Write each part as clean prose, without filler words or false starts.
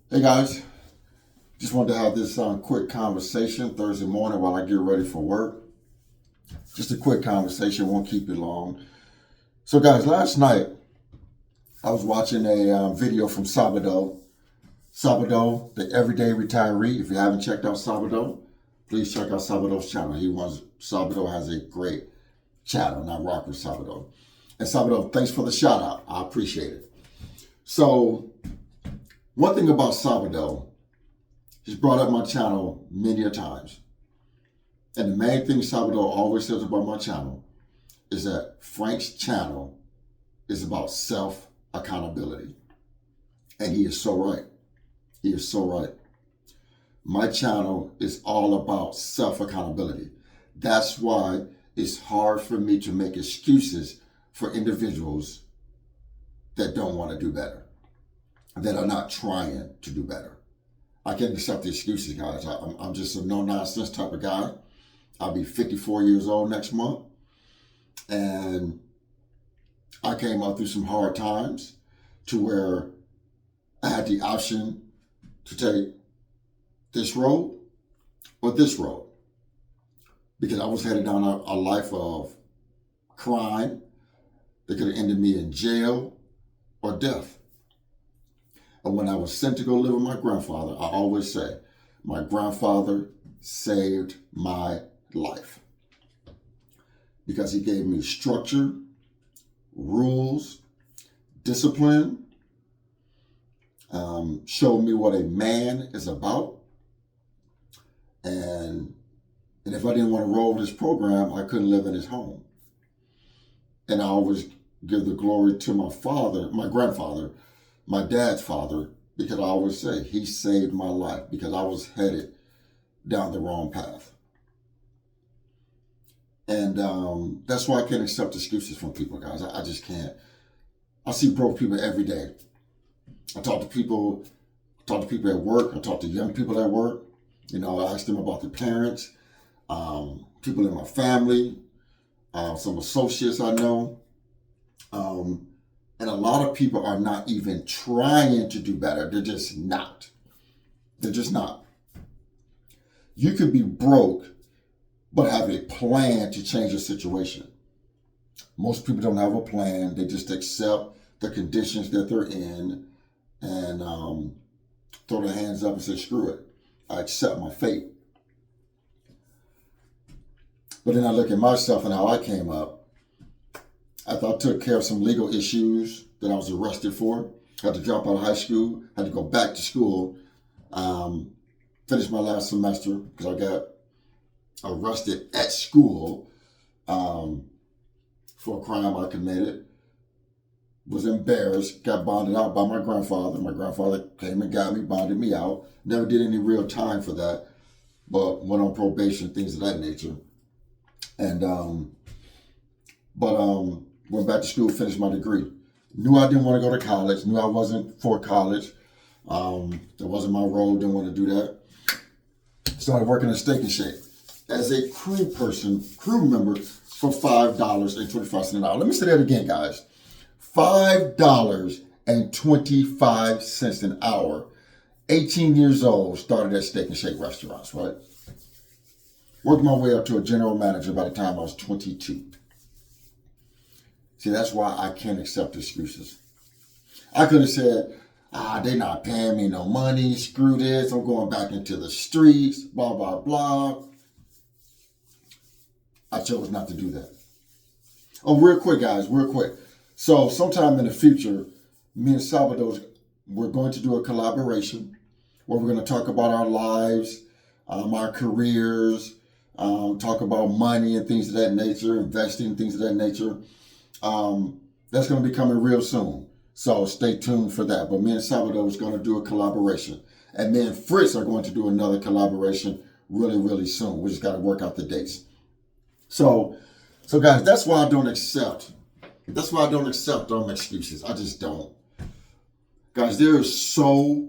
Hey guys, just wanted to have this quick conversation Thursday morning while I get ready for work. Just a quick conversation, won't keep it long. So, guys, last night I was watching a video from Sabado. Sabado, the everyday retiree. If you haven't checked out Sabado, please check out Sabado's channel. Sabado has a great channel, and I rock with Sabado. And Sabado, thanks for the shout out. I appreciate it. So, one thing about Sabado, he's brought up my channel many a times. And the main thing Salvador always says about my channel is that Frank's channel is about self-accountability. And he is so right. He is so right. My channel is all about self-accountability. That's why it's hard for me to make excuses for individuals that don't want to do better, that are not trying to do better. I can't accept the excuses, guys. I'm just a no-nonsense type of guy. I'll be 54 years old next month. And I came out through some hard times to where I had the option to take this road or this road. Because I was headed down a life of crime that could have ended me in jail or death. And when I was sent to go live with my grandfather, I always say, my grandfather saved my life. Because he gave me structure, rules, discipline, showed me what a man is about. And if I didn't want to roll this program, I couldn't live in his home. And I always give the glory to my father, my grandfather, my dad's father, because I always say he saved my life because I was headed down the wrong path. And that's why I can't accept excuses from people, guys. I just can't. I see broke people every day. I talk to people at work. I talk to young people at work. You know, I ask them about their parents, people in my family, some associates I know. And a lot of people are not even trying to do better. They're just not. They're just not. You could be broke, but have a plan to change your situation. Most people don't have a plan. They just accept the conditions that they're in and throw their hands up and say, screw it. I accept my fate. But then I look at myself and how I came up. After I took care of some legal issues that I was arrested for, had to drop out of high school, had to go back to school, finish my last semester because I got arrested at school for a crime I committed. Was embarrassed, got bonded out by my grandfather. My grandfather came and got me, bonded me out. Never did any real time for that, but went on probation, things of that nature. And went back to school, finished my degree. Knew I didn't want to go to college. Knew I wasn't for college. That wasn't my role. Didn't want to do that. Started working at Steak and Shake as a crew member for $5.25 an hour. Let me say that again, guys. $5.25 an hour. 18 years old, started at Steak and Shake restaurants, right? Worked my way up to a general manager by the time I was 22. See, that's why I can't accept excuses. I could have said, they're not paying me no money, screw this, I'm going back into the streets, blah, blah, blah. I chose not to do that. Oh, real quick, guys, real quick. So sometime in the future, me and Salvador, we're going to do a collaboration where we're going to talk about our lives, our careers, talk about money and things of that nature, investing, things of that nature. That's going to be coming real soon. So stay tuned for that. But me and Salvador is going to do a collaboration. And me and Fritz are going to do another collaboration really, really soon. We just got to work out the dates. So guys, that's why I don't accept excuses. I just don't. Guys, there is so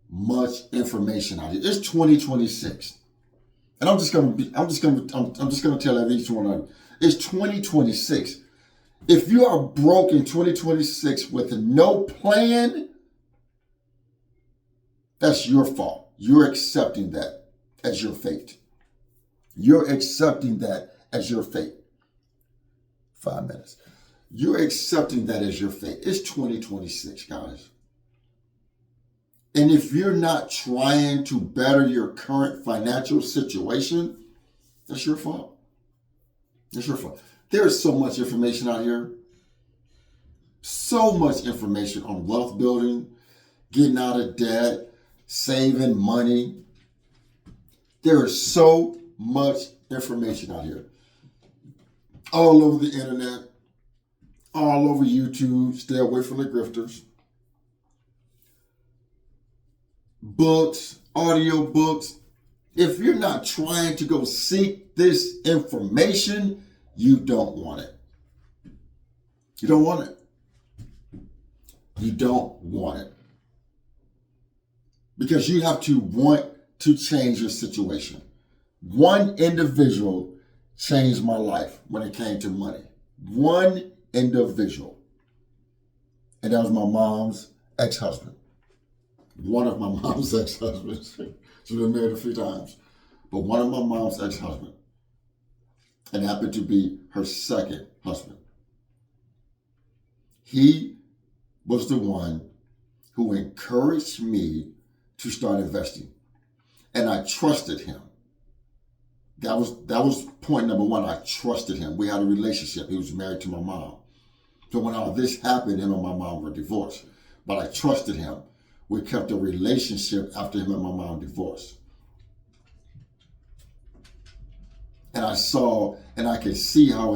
much information out here. It's 2026. And I'm just gonna tell each one of you. It's 2026. If you are broke in 2026 with no plan, That's your fault. You're accepting that as your fate. You're accepting that as your fate. 5 minutes. You're accepting that as your fate. It's 2026, guys. And if you're not trying to better your current financial situation, that's your fault. That's your fault. There is so much information out here. So much information on wealth building, getting out of debt, saving money. There is so much information out here. All over the internet, all over YouTube. Stay away from the grifters. Books, audio books. If you're not trying to go seek this information, you don't want it. You don't want it. You don't want it. Because you have to want to change your situation. One individual changed my life when it came to money. One individual. And that was my mom's ex-husband. One of my mom's ex-husbands. She's been married a few times. But one of my mom's ex-husbands. And happened to be her second husband. He was the one who encouraged me to start investing. And I trusted him. That was point number one. I trusted him. We had a relationship. He was married to my mom. So when all this happened, him and my mom were divorced. But I trusted him. We kept a relationship after him and my mom divorced. And I saw and I could see how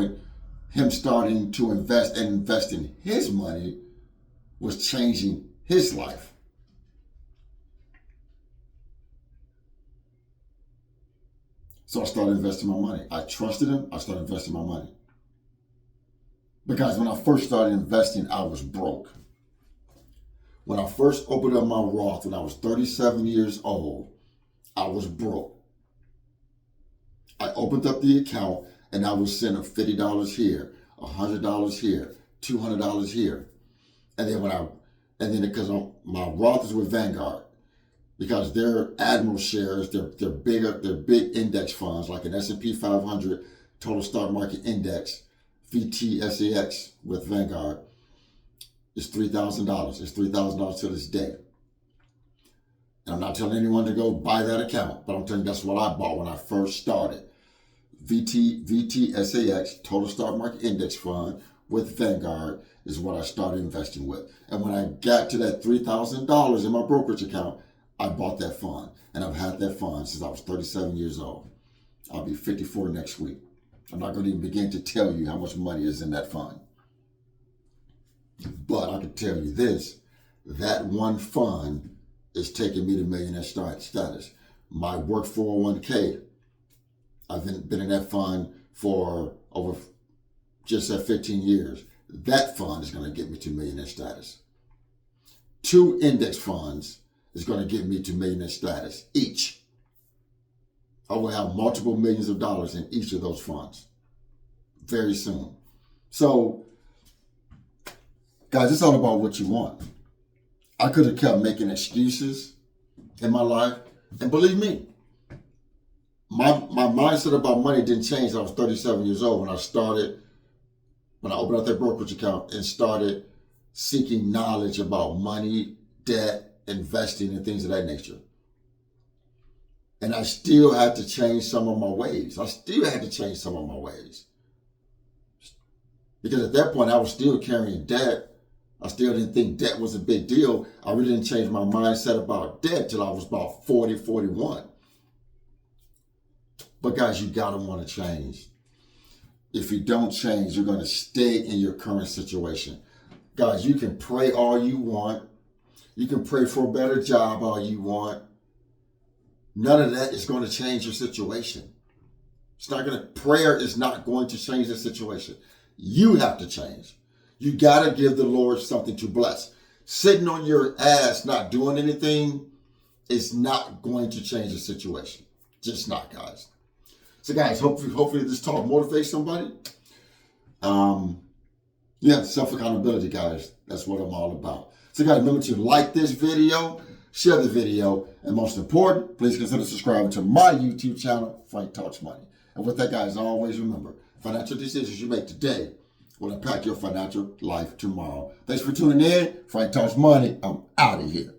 him starting to invest and invest in his money was changing his life. So I started investing my money. I trusted him. I started investing my money. Because when I first started investing, I was broke. When I first opened up my Roth when I was 37 years old, I was broke. I opened up the account and I was sending $50 here, $100 here, $200 here. And then because my Roth is with Vanguard, because they're Admiral shares, they're big index funds like an S&P 500 Total Stock Market Index, VTSAX with Vanguard. It's $3,000. It's $3,000 to this day. And I'm not telling anyone to go buy that account, but I'm telling you that's what I bought when I first started. VTSAX, Total Stock Market Index Fund with Vanguard is what I started investing with. And when I got to that $3,000 in my brokerage account, I bought that fund. And I've had that fund since I was 37 years old. I'll be 54 next week. I'm not going to even begin to tell you how much money is in that fund. But I can tell you this, that one fund is taking me to millionaire status. My work 401k, I've been in that fund for over just at 15 years. That fund is going to get me to millionaire status. 2 index funds is going to get me to millionaire status each. I will have multiple millions of dollars in each of those funds very soon. So, guys, it's all about what you want. I could have kept making excuses in my life. And believe me, my mindset about money didn't change. I was 37 years old when I opened up that brokerage account and started seeking knowledge about money, debt, investing, and things of that nature. And I still had to change some of my ways. Because at that point, I was still carrying debt. I still didn't think debt was a big deal. I really didn't change my mindset about debt till I was about 40, 41. But guys, you gotta want to change. If you don't change, you're gonna stay in your current situation. Guys, you can pray all you want. You can pray for a better job all you want. None of that is going to change your situation. Prayer is not going to change the situation. You have to change. You got to give the Lord something to bless. Sitting on your ass, not doing anything, is not going to change the situation. Just not, guys. So, guys, hopefully this talk motivates somebody. Self-accountability, guys. That's what I'm all about. So, guys, remember to like this video, share the video, and most important, please consider subscribing to my YouTube channel, Frank Talks Money. And with that, guys, always remember, financial decisions you make today will impact your financial life tomorrow. Thanks for tuning in. Frank Talks Money. I'm out of here.